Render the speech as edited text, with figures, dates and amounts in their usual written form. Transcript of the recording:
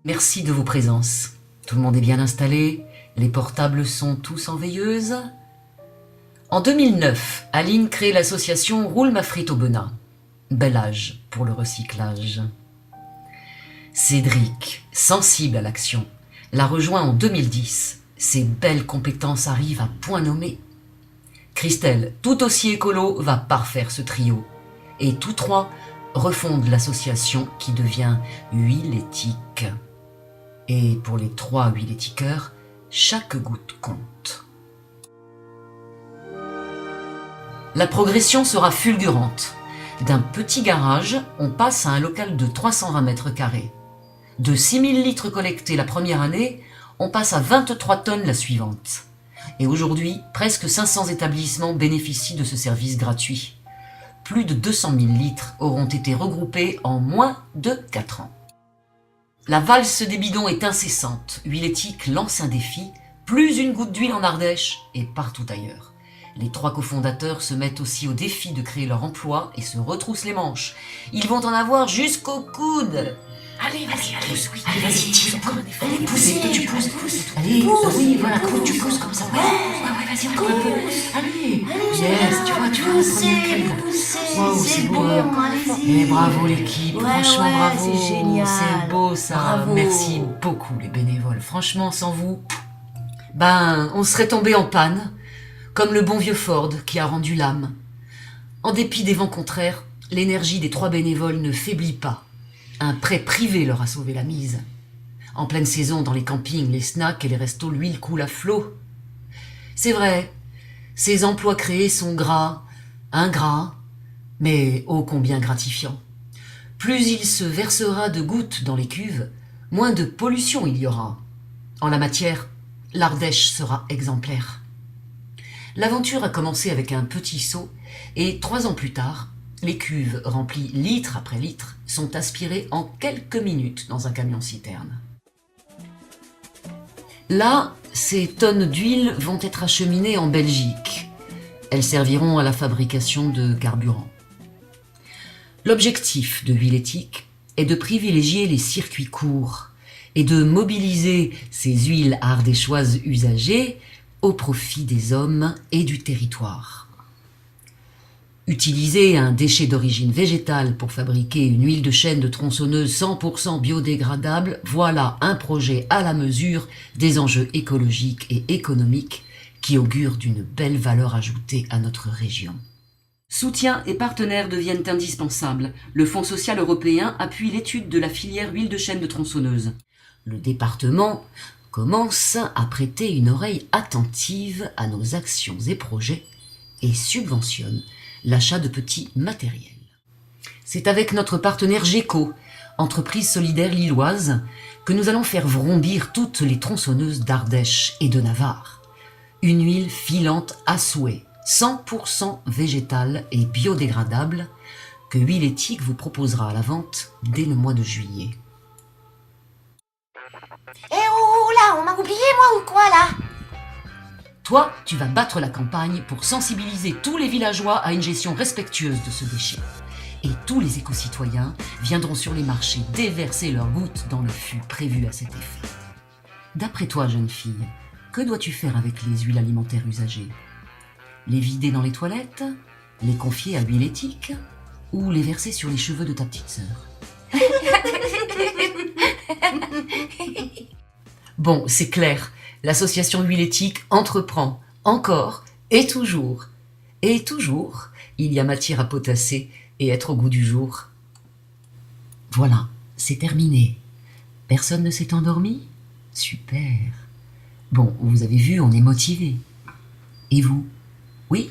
Merci de vos présences. Tout le monde est bien installé, les portables sont tous en veilleuse. En 2009, Aline crée l'association Roule ma frite au Benat. Bel âge pour le recyclage. Cédric, sensible à l'action, la rejoint en 2010. Ses belles compétences arrivent à point nommé. Christelle, tout aussi écolo, va parfaire ce trio. Et tous trois refondent l'association qui devient Huile Éthique. Et pour les 3 huiles éthiqueurs, chaque goutte compte. La progression sera fulgurante. D'un petit garage, on passe à un local de 320 mètres carrés. De 6000 litres collectés la première année, on passe à 23 tonnes la suivante. Et aujourd'hui, presque 500 établissements bénéficient de ce service gratuit. Plus de 200 000 litres auront été regroupés en moins de 4 ans. La valse des bidons est incessante. Huile Éthique lance un défi, plus une goutte d'huile en Ardèche et partout ailleurs. Les 3 cofondateurs se mettent aussi au défi de créer leur emploi et se retroussent les manches. Ils vont en avoir jusqu'au coude. Allez, vas-y, Pousse, oui. allez, vas-y, tire encore un effort. Allez, poussez, tu pousses. Allez, Oui, voilà, tu pousses comme ça. Ouais, vas-y, encore un peu. Allez, Yes, tu vois, Wow, c'est beau, bon, allez-y. Et bravo l'équipe, Ouais, franchement ouais, bravo, c'est génial. c'est beau ça, Bravo. merci beaucoup les bénévoles, franchement sans vous, on serait tombé en panne, comme le bon vieux Ford qui a rendu l'âme. En dépit des vents contraires, l'énergie des 3 bénévoles ne faiblit pas. Un prêt privé leur a sauvé la mise. En pleine saison, dans les campings, les snacks et les restos, l'huile coule à flot. C'est vrai, ces emplois créés sont gras, ingrats, mais ô combien gratifiants. Plus il se versera de gouttes dans les cuves, moins de pollution il y aura. En la matière, l'Ardèche sera exemplaire. L'aventure a commencé avec un petit seau et 3 ans plus tard, les cuves remplies litre après litre sont aspirées en quelques minutes dans un camion-citerne. Là, ces tonnes d'huile vont être acheminées en Belgique. Elles serviront à la fabrication de carburant. L'objectif de Huile Éthique est de privilégier les circuits courts et de mobiliser ces huiles ardéchoises usagées au profit des hommes et du territoire. Utiliser un déchet d'origine végétale pour fabriquer une huile de chêne de tronçonneuse 100% biodégradable, voilà un projet à la mesure des enjeux écologiques et économiques qui augure d'une belle valeur ajoutée à notre région. Soutien et partenaires deviennent indispensables. Le Fonds social européen appuie l'étude de la filière huile de chêne de tronçonneuse. Le département commence à prêter une oreille attentive à nos actions et projets et subventionne l'achat de petits matériels. C'est avec notre partenaire GECO, entreprise solidaire lilloise, que nous allons faire vrombir toutes les tronçonneuses d'Ardèche et de Navarre. Une huile filante à souhait, 100% végétale et biodégradable, que Huile Éthique vous proposera à la vente dès le mois de juillet. Eh oh là, on m'a oublié moi ou quoi là? Toi, tu vas battre la campagne pour sensibiliser tous les villageois à une gestion respectueuse de ce déchet. Et tous les éco-citoyens viendront sur les marchés déverser leurs gouttes dans le fût prévu à cet effet. D'après toi, jeune fille, que dois-tu faire avec les huiles alimentaires usagées? Les vider dans les toilettes? Les confier à Huile Éthique? Ou les verser sur les cheveux de ta petite sœur? Bon, c'est clair, l'association Huile Éthique entreprend encore et toujours, il y a matière à potasser et être au goût du jour. Voilà, c'est terminé. Personne ne s'est endormi? Super. Bon, vous avez vu, on est motivé. Et vous? Oui?